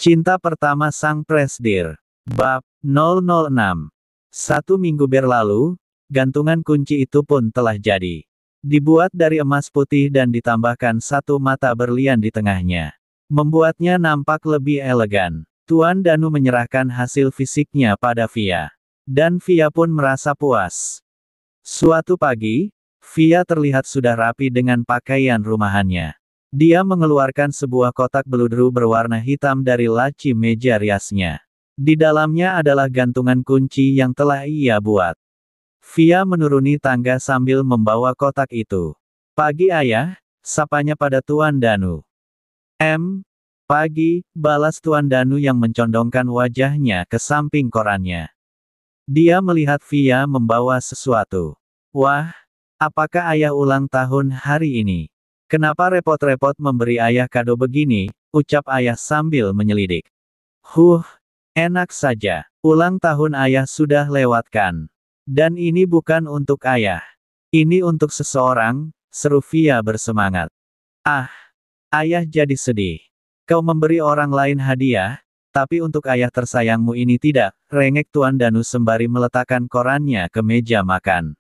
Cinta pertama sang Presdir. Bab 006. 1 minggu berlalu, gantungan kunci itu pun telah jadi. Dibuat dari emas putih dan ditambahkan satu mata berlian di tengahnya. Membuatnya nampak lebih elegan. Tuan Danu menyerahkan hasil fisiknya pada Via. Dan Via pun merasa puas. Suatu pagi, Via terlihat sudah rapi dengan pakaian rumahannya. Dia mengeluarkan sebuah kotak beludru berwarna hitam dari laci meja riasnya. Di dalamnya adalah gantungan kunci yang telah ia buat. Via menuruni tangga sambil membawa kotak itu. "Pagi ayah," sapanya pada Tuan Danu. Pagi," balas Tuan Danu yang mencondongkan wajahnya ke samping korannya. Dia melihat Via membawa sesuatu. "Wah, apakah ayah ulang tahun hari ini? Kenapa repot-repot memberi ayah kado begini?" ucap ayah sambil menyelidik. Enak saja. Ulang tahun ayah sudah lewat kan? Dan ini bukan untuk ayah. Ini untuk seseorang," seru Via bersemangat. "Ah, ayah jadi sedih. Kau memberi orang lain hadiah, tapi untuk ayah tersayangmu ini tidak," rengek Tuan Danu sembari meletakkan korannya ke meja makan.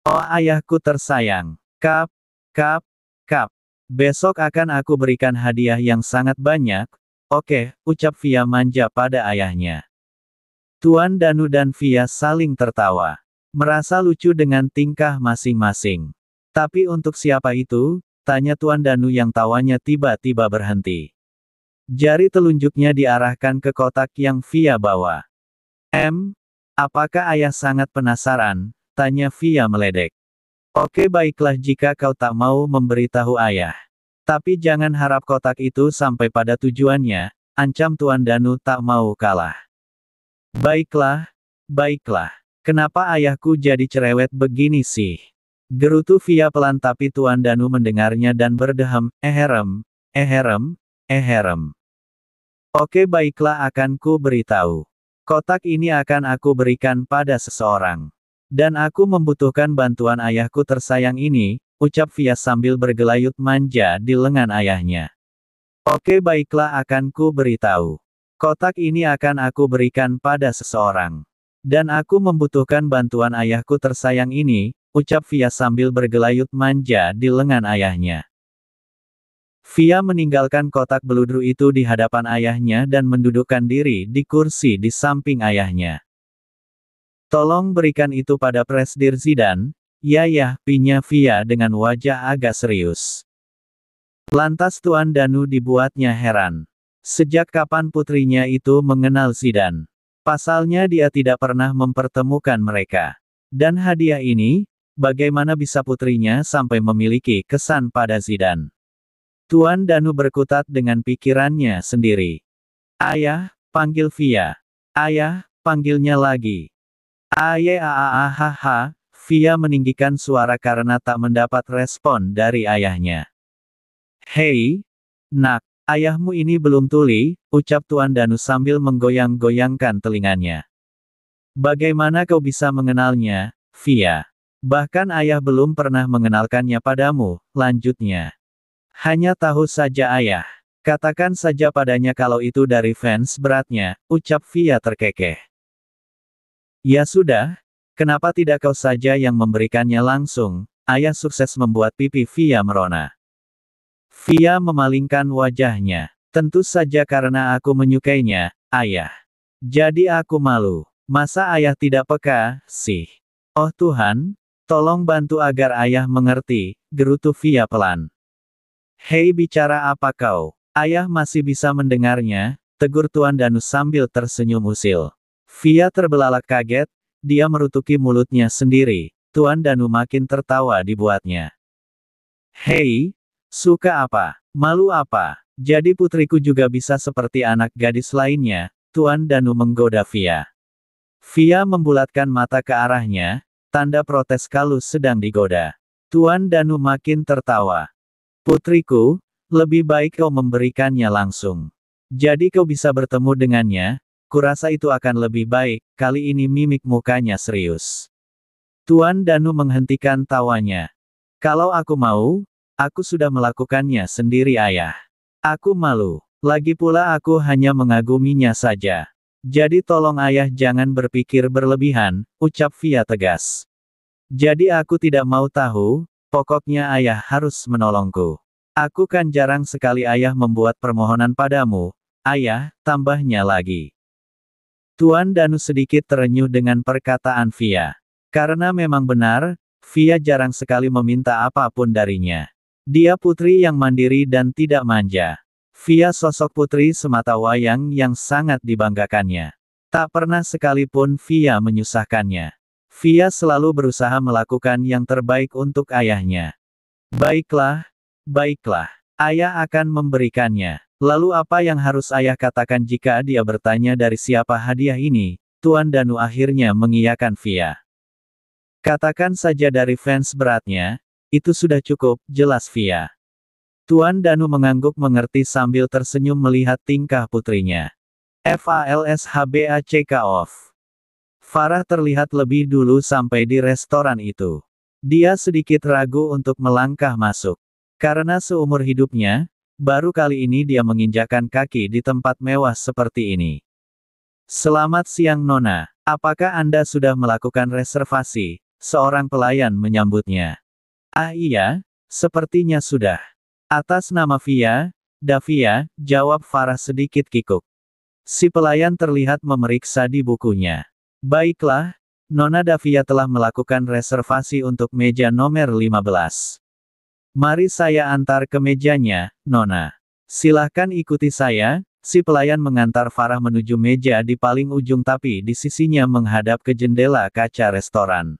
"Oh ayahku tersayang. Kap, kap, kap. Besok akan aku berikan hadiah yang sangat banyak." "Oke," ucap Via manja pada ayahnya. Tuan Danu dan Via saling tertawa. Merasa lucu dengan tingkah masing-masing. "Tapi untuk siapa itu?" tanya Tuan Danu yang tawanya tiba-tiba berhenti. Jari telunjuknya diarahkan ke kotak yang Via bawa. Apakah ayah sangat penasaran?" tanya Via meledek. "Oke baiklah jika kau tak mau memberitahu ayah. Tapi jangan harap kotak itu sampai pada tujuannya," ancam Tuan Danu tak mau kalah. Baiklah. Kenapa ayahku jadi cerewet begini sih?" gerutu Via pelan tapi Tuan Danu mendengarnya dan berdeham, eherem. "Oke baiklah akan ku beritahu. Kotak ini akan aku berikan pada seseorang. Dan aku membutuhkan bantuan ayahku tersayang ini," ucap Via sambil bergelayut manja di lengan ayahnya. "Oke baiklah akan ku beritahu. Kotak ini akan aku berikan pada seseorang. Dan aku membutuhkan bantuan ayahku tersayang ini," ucap Via sambil bergelayut manja di lengan ayahnya. Via meninggalkan kotak beludru itu di hadapan ayahnya dan mendudukkan diri di kursi di samping ayahnya. "Tolong berikan itu pada Presdir Zidane, ya," pinya Via dengan wajah agak serius. Lantas Tuan Danu dibuatnya heran. Sejak kapan putrinya itu mengenal Zidane? Pasalnya dia tidak pernah mempertemukan mereka. Dan hadiah ini, bagaimana bisa putrinya sampai memiliki kesan pada Zidane? Tuan Danu berkutat dengan pikirannya sendiri. "Ayah," panggil Via. "Ayah," panggilnya lagi. "Ayah." Via meninggikan suara karena tak mendapat respon dari ayahnya. "Hei, nak, ayahmu ini belum tuli," ucap Tuan Danu sambil menggoyang-goyangkan telinganya. "Bagaimana kau bisa mengenalnya, Via? Bahkan ayah belum pernah mengenalkannya padamu," lanjutnya. "Hanya tahu saja ayah. Katakan saja padanya kalau itu dari fans beratnya," ucap Via terkekeh. "Ya sudah, kenapa tidak kau saja yang memberikannya langsung?" Ayah sukses membuat pipi Via merona. Via memalingkan wajahnya. "Tentu saja karena aku menyukainya, ayah. Jadi aku malu. Masa ayah tidak peka, sih? Oh Tuhan, tolong bantu agar ayah mengerti," gerutu Via pelan. "Hei bicara apa kau? Ayah masih bisa mendengarnya," tegur Tuan Danu sambil tersenyum usil. Via terbelalak kaget, dia merutuki mulutnya sendiri. Tuan Danu makin tertawa dibuatnya. "Hei, suka apa? Malu apa? Jadi putriku juga bisa seperti anak gadis lainnya," Tuan Danu menggoda Via. Via membulatkan mata ke arahnya, tanda protes kalau sedang digoda. Tuan Danu makin tertawa. "Putriku, lebih baik kau memberikannya langsung. Jadi kau bisa bertemu dengannya, kurasa itu akan lebih baik." Kali ini mimik mukanya serius. Tuan Danu menghentikan tawanya. "Kalau aku mau, aku sudah melakukannya sendiri ayah. Aku malu. Lagi pula aku hanya mengaguminya saja. Jadi tolong ayah jangan berpikir berlebihan, ucap Via tegas. Jadi aku tidak mau tahu, pokoknya ayah harus menolongku. Aku kan jarang sekali ayah membuat permohonan padamu, ayah, tambahnya lagi. Tuan Danu sedikit terenyuh dengan perkataan Via. Karena memang benar, Via jarang sekali meminta apapun darinya. Dia putri yang mandiri dan tidak manja. Via sosok putri semata wayang yang sangat dibanggakannya. Tak pernah sekalipun Via menyusahkannya. Via selalu berusaha melakukan yang terbaik untuk ayahnya. Baiklah, baiklah. Ayah akan memberikannya. Lalu apa yang harus ayah katakan jika dia bertanya dari siapa hadiah ini? Tuan Danu akhirnya mengiyakan Via. Katakan saja dari fans beratnya, itu sudah cukup, jelas Via. Tuan Danu mengangguk mengerti sambil tersenyum melihat tingkah putrinya. FALSHBACK off. Farah terlihat lebih dulu sampai di restoran itu. Dia sedikit ragu untuk melangkah masuk. Karena seumur hidupnya, baru kali ini dia menginjakan kaki di tempat mewah seperti ini. Selamat siang Nona, apakah Anda sudah melakukan reservasi? Seorang pelayan menyambutnya. Ah iya, sepertinya sudah. Atas nama Via, Davia, jawab Farah sedikit kikuk. Si pelayan terlihat memeriksa di bukunya. Baiklah, Nona Davia telah melakukan reservasi untuk meja nomor 15. Mari saya antar ke mejanya, Nona. Silahkan ikuti saya, si pelayan mengantar Farah menuju meja di paling ujung tapi di sisinya menghadap ke jendela kaca restoran.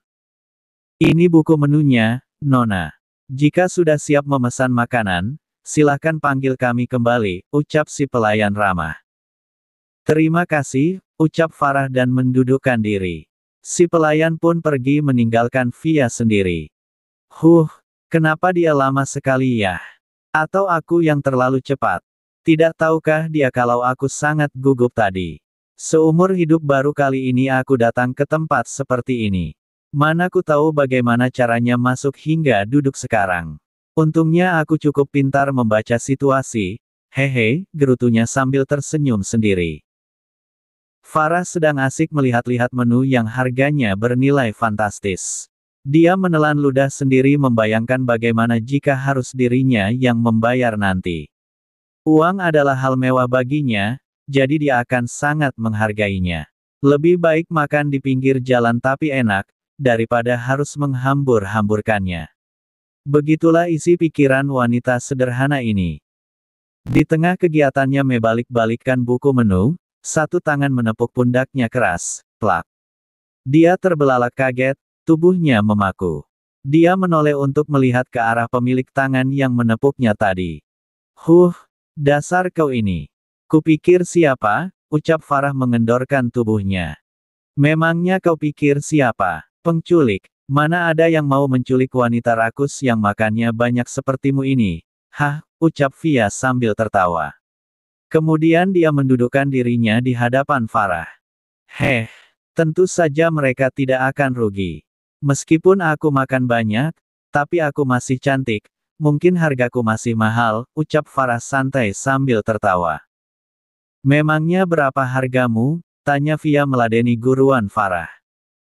Ini buku menunya, Nona. Jika sudah siap memesan makanan, silahkan panggil kami kembali, ucap si pelayan ramah. Terima kasih, ucap Farah dan mendudukkan diri. Si pelayan pun pergi meninggalkan Via sendiri. Kenapa dia lama sekali ya? Atau aku yang terlalu cepat? Tidak tahukah dia kalau aku sangat gugup tadi? Seumur hidup baru kali ini aku datang ke tempat seperti ini. Mana ku tahu bagaimana caranya masuk hingga duduk sekarang. Untungnya aku cukup pintar membaca situasi, hehe, gerutunya sambil tersenyum sendiri. Farah sedang asik melihat-lihat menu yang harganya bernilai fantastis. Dia menelan ludah sendiri membayangkan bagaimana jika harus dirinya yang membayar nanti. Uang adalah hal mewah baginya, jadi dia akan sangat menghargainya. Lebih baik makan di pinggir jalan tapi enak, daripada harus menghambur-hamburkannya. Begitulah isi pikiran wanita sederhana ini. Di tengah kegiatannya membalik-balikkan buku menu, satu tangan menepuk pundaknya keras, plak. Dia terbelalak kaget, tubuhnya memaku. Dia menoleh untuk melihat ke arah pemilik tangan yang menepuknya tadi. Dasar kau ini. Kupikir siapa, ucap Farah mengendorkan tubuhnya. Memangnya kau pikir siapa? Penculik, mana ada yang mau menculik wanita rakus yang makannya banyak sepertimu ini? Ucap Via sambil tertawa. Kemudian dia mendudukkan dirinya di hadapan Farah. Tentu saja mereka tidak akan rugi. Meskipun aku makan banyak, tapi aku masih cantik, mungkin hargaku masih mahal, ucap Farah santai sambil tertawa. Memangnya berapa hargamu? Tanya Via meladeni guruan Farah.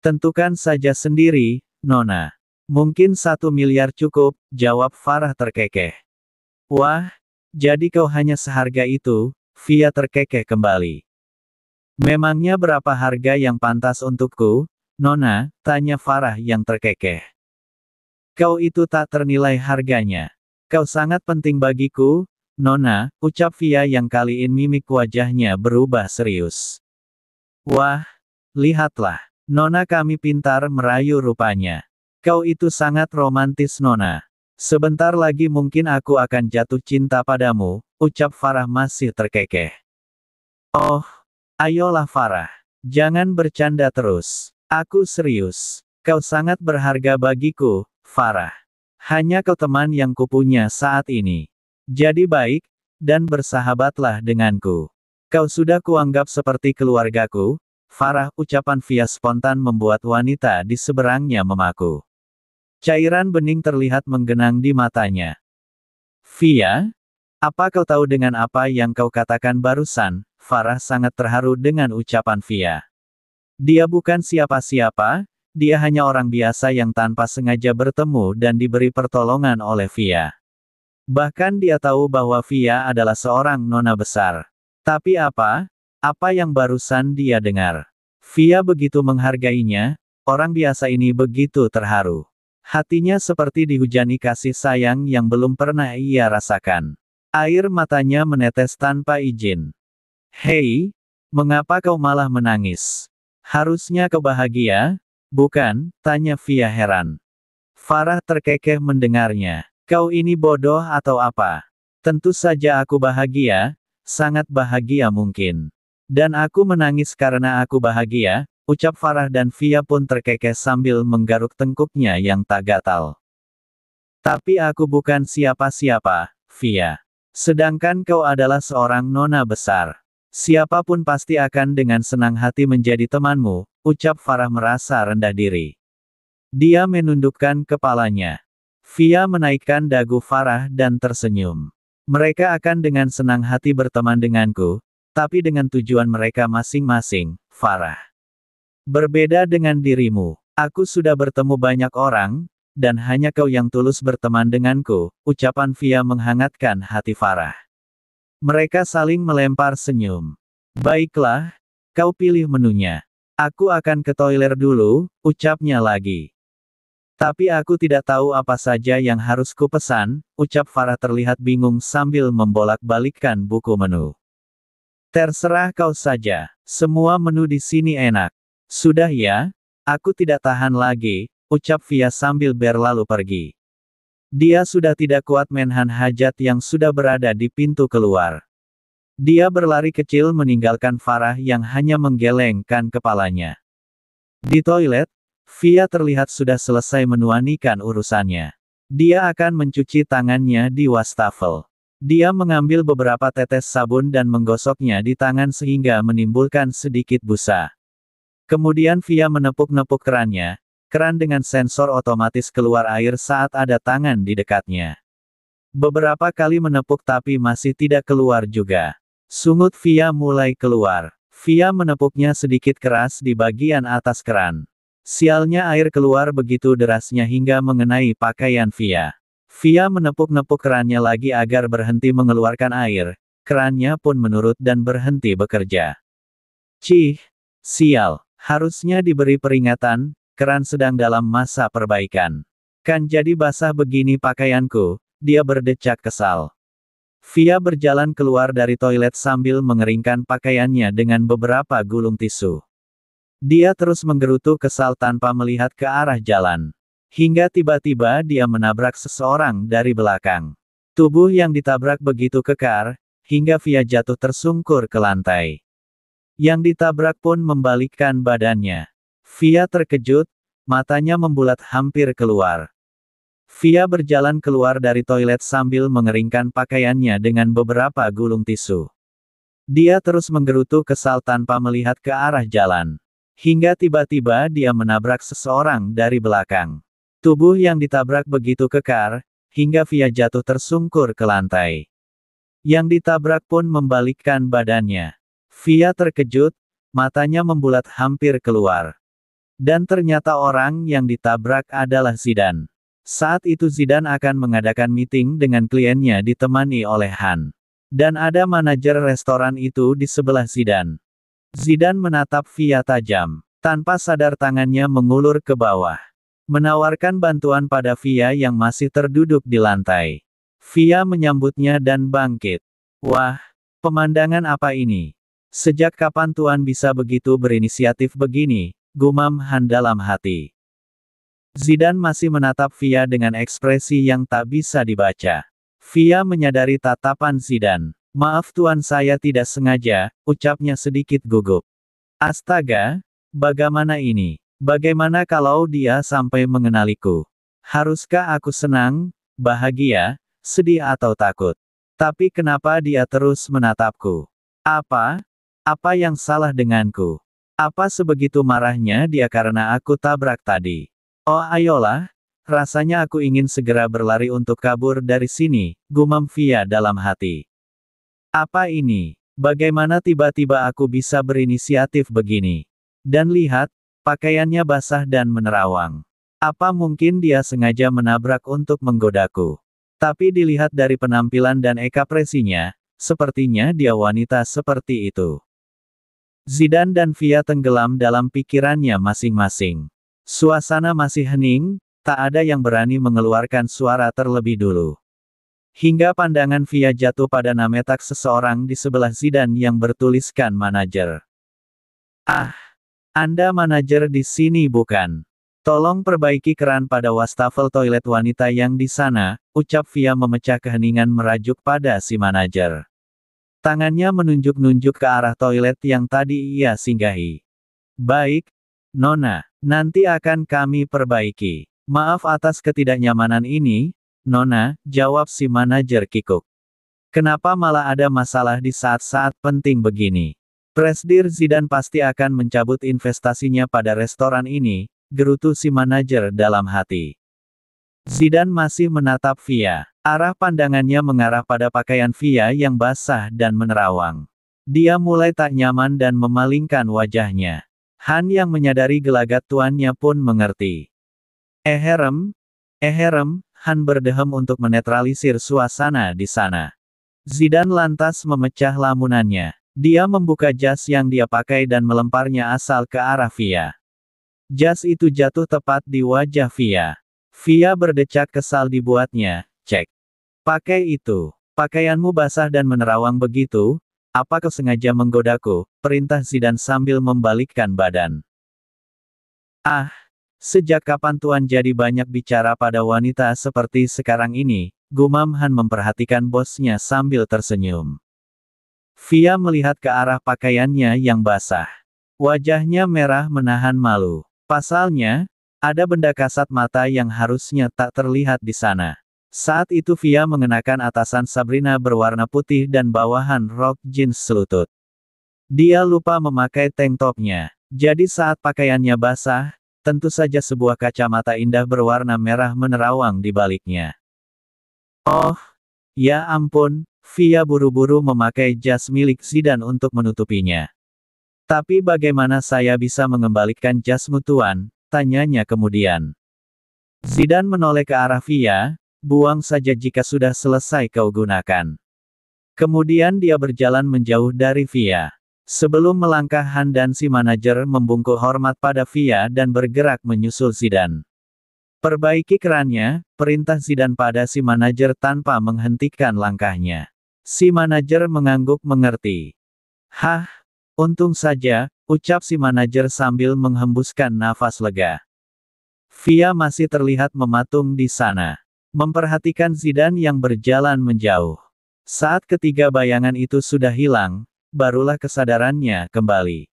Tentukan saja sendiri, Nona. Mungkin 1 miliar cukup, jawab Farah terkekeh. Wah, jadi kau hanya seharga itu, Via terkekeh kembali. Memangnya berapa harga yang pantas untukku, Nona? Tanya Farah yang terkekeh. Kau itu tak ternilai harganya. Kau sangat penting bagiku, Nona, ucap Via yang kali ini mimik wajahnya berubah serius. Wah, lihatlah. Nona kami pintar merayu rupanya. Kau itu sangat romantis Nona. Sebentar lagi mungkin aku akan jatuh cinta padamu, ucap Farah masih terkekeh. Oh, ayolah Farah. Jangan bercanda terus. Aku serius. Kau sangat berharga bagiku, Farah. Hanya kau teman yang kupunya saat ini. Jadi baik, dan bersahabatlah denganku. Kau sudah kuanggap seperti keluargaku, Farah, ucapan Via spontan membuat wanita di seberangnya memaku. Cairan bening terlihat menggenang di matanya. Via? Apa kau tahu dengan apa yang kau katakan barusan? Farah sangat terharu dengan ucapan Fia. Dia bukan siapa-siapa, dia hanya orang biasa yang tanpa sengaja bertemu dan diberi pertolongan oleh Fia. Bahkan dia tahu bahwa Fia adalah seorang nona besar. Tapi apa? Apa yang barusan dia dengar? Fia begitu menghargainya, orang biasa ini begitu terharu. Hatinya seperti dihujani kasih sayang yang belum pernah ia rasakan. Air matanya menetes tanpa izin. Hei, mengapa kau malah menangis? Harusnya kau bahagia, bukan? Tanya Fia heran. Farah terkekeh mendengarnya. Kau ini bodoh atau apa? Tentu saja aku bahagia, sangat bahagia mungkin. Dan aku menangis karena aku bahagia, ucap Farah dan Fia pun terkekeh sambil menggaruk tengkuknya yang tak gatal. Tapi aku bukan siapa-siapa, Fia. Sedangkan kau adalah seorang nona besar. Siapapun pasti akan dengan senang hati menjadi temanmu, ucap Farah merasa rendah diri. Dia menundukkan kepalanya. Fia menaikkan dagu Farah dan tersenyum. Mereka akan dengan senang hati berteman denganku, tapi dengan tujuan mereka masing-masing, Farah. Berbeda dengan dirimu, aku sudah bertemu banyak orang, dan hanya kau yang tulus berteman denganku, ucapan Fia menghangatkan hati Farah. Mereka saling melempar senyum. Baiklah, kau pilih menunya. Aku akan ke toilet dulu, ucapnya lagi. Tapi aku tidak tahu apa saja yang harus kupesan, ucap Farah terlihat bingung sambil membolak-balikkan buku menu. Terserah kau saja, semua menu di sini enak. Sudah ya, aku tidak tahan lagi, ucap Fia sambil berlalu pergi. Dia sudah tidak kuat menahan hajat yang sudah berada di pintu keluar. Dia berlari kecil meninggalkan Farah yang hanya menggelengkan kepalanya. Di toilet, Fia terlihat sudah selesai menuanikan urusannya. Dia akan mencuci tangannya di wastafel. Dia mengambil beberapa tetes sabun dan menggosoknya di tangan sehingga menimbulkan sedikit busa. Kemudian Fia menepuk-nepuk kerannya, keran dengan sensor otomatis keluar air saat ada tangan di dekatnya. Beberapa kali menepuk tapi masih tidak keluar juga. Sungut Fia mulai keluar. Fia menepuknya sedikit keras di bagian atas keran. Sialnya air keluar begitu derasnya hingga mengenai pakaian Fia. Fia menepuk-nepuk kerannya lagi agar berhenti mengeluarkan air, kerannya pun menurut dan berhenti bekerja. Cih, sial, harusnya diberi peringatan, keran sedang dalam masa perbaikan. Kan jadi basah begini pakaianku, dia berdecak kesal. Fia berjalan keluar dari toilet sambil mengeringkan pakaiannya dengan beberapa gulung tisu. Dia terus menggerutu kesal tanpa melihat ke arah jalan. Hingga tiba-tiba dia menabrak seseorang dari belakang. Tubuh yang ditabrak begitu kekar, hingga Fia jatuh tersungkur ke lantai. Yang ditabrak pun membalikkan badannya. Fia terkejut, matanya membulat hampir keluar. Fia berjalan keluar dari toilet sambil mengeringkan pakaiannya dengan beberapa gulung tisu. Dia terus menggerutu kesal tanpa melihat ke arah jalan. Hingga tiba-tiba dia menabrak seseorang dari belakang. Tubuh yang ditabrak begitu kekar, hingga Fia jatuh tersungkur ke lantai. Yang ditabrak pun membalikkan badannya. Fia terkejut, matanya membulat hampir keluar. Dan ternyata orang yang ditabrak adalah Zidane. Saat itu Zidane akan mengadakan meeting dengan kliennya ditemani oleh Han. Dan ada manajer restoran itu di sebelah Zidane. Zidane menatap Fia tajam. Tanpa sadar tangannya mengulur ke bawah. Menawarkan bantuan pada Fia yang masih terduduk di lantai. Fia menyambutnya dan bangkit. Wah, pemandangan apa ini? Sejak kapan Tuan bisa begitu berinisiatif begini? Gumam Han dalam hati. Zidane masih menatap Fia dengan ekspresi yang tak bisa dibaca. Fia menyadari tatapan Zidane. Maaf Tuan saya tidak sengaja, ucapnya sedikit gugup. Astaga, bagaimana ini? Bagaimana kalau dia sampai mengenaliku? Haruskah aku senang, bahagia, sedih atau takut? Tapi kenapa dia terus menatapku? Apa? Apa yang salah denganku? Apa sebegitu marahnya dia karena aku tabrak tadi? Oh ayolah, rasanya aku ingin segera berlari untuk kabur dari sini, gumam Via dalam hati. Apa ini? Bagaimana tiba-tiba aku bisa berinisiatif begini? Dan lihat, pakaiannya basah dan menerawang. Apa mungkin dia sengaja menabrak untuk menggodaku? Tapi dilihat dari penampilan dan ekspresinya, sepertinya dia wanita seperti itu. Zidane dan Via tenggelam dalam pikirannya masing-masing. Suasana masih hening, tak ada yang berani mengeluarkan suara terlebih dulu. Hingga pandangan Via jatuh pada nametak seseorang di sebelah Zidane yang bertuliskan manajer. Ah, Anda manajer di sini bukan? Tolong perbaiki keran pada wastafel toilet wanita yang di sana, ucap Via memecah keheningan merajuk pada si manajer. Tangannya menunjuk-nunjuk ke arah toilet yang tadi ia singgahi. Baik, Nona, nanti akan kami perbaiki. Maaf atas ketidaknyamanan ini, Nona, jawab si manajer kikuk. Kenapa malah ada masalah di saat-saat penting begini? Presdir Zidane pasti akan mencabut investasinya pada restoran ini, gerutu si manajer dalam hati. Zidane masih menatap Via. Arah pandangannya mengarah pada pakaian Via yang basah dan menerawang. Dia mulai tak nyaman dan memalingkan wajahnya. Han yang menyadari gelagat tuannya pun mengerti. Eherem, Han berdehem untuk menetralisir suasana di sana. Zidane lantas memecah lamunannya. Dia membuka jas yang dia pakai dan melemparnya asal ke arah Via. Jas itu jatuh tepat di wajah Via. Via berdecak kesal dibuatnya. Cek. Pakai itu. Pakaianmu basah dan menerawang begitu, apa kau sengaja menggodaku? Perintah Zidane sambil membalikkan badan. Ah, sejak kapan Tuan jadi banyak bicara pada wanita seperti sekarang ini, gumam Han memperhatikan bosnya sambil tersenyum. Via melihat ke arah pakaiannya yang basah. Wajahnya merah menahan malu. Pasalnya, ada benda kasat mata yang harusnya tak terlihat di sana. Saat itu Via mengenakan atasan Sabrina berwarna putih dan bawahan rok jeans selutut. Dia lupa memakai tank topnya. Jadi saat pakaiannya basah, tentu saja sebuah kacamata indah berwarna merah menerawang di baliknya. Oh, ya ampun, Via buru-buru memakai jas milik Zidane untuk menutupinya. Tapi bagaimana saya bisa mengembalikan jasmu Tuan? Tanyanya kemudian. Zidane menoleh ke arah Via. Buang saja jika sudah selesai kau gunakan. Kemudian dia berjalan menjauh dari Via. Sebelum melangkah Han dan si manajer membungkuk hormat pada Via dan bergerak menyusul Zidane. Perbaiki kerannya, perintah Zidane pada si manajer tanpa menghentikan langkahnya. Si manajer mengangguk mengerti. Hah, untung saja, ucap si manajer sambil menghembuskan nafas lega. Via masih terlihat mematung di sana. Memperhatikan Zidane yang berjalan menjauh. Saat ketiga bayangan itu sudah hilang, barulah kesadarannya kembali.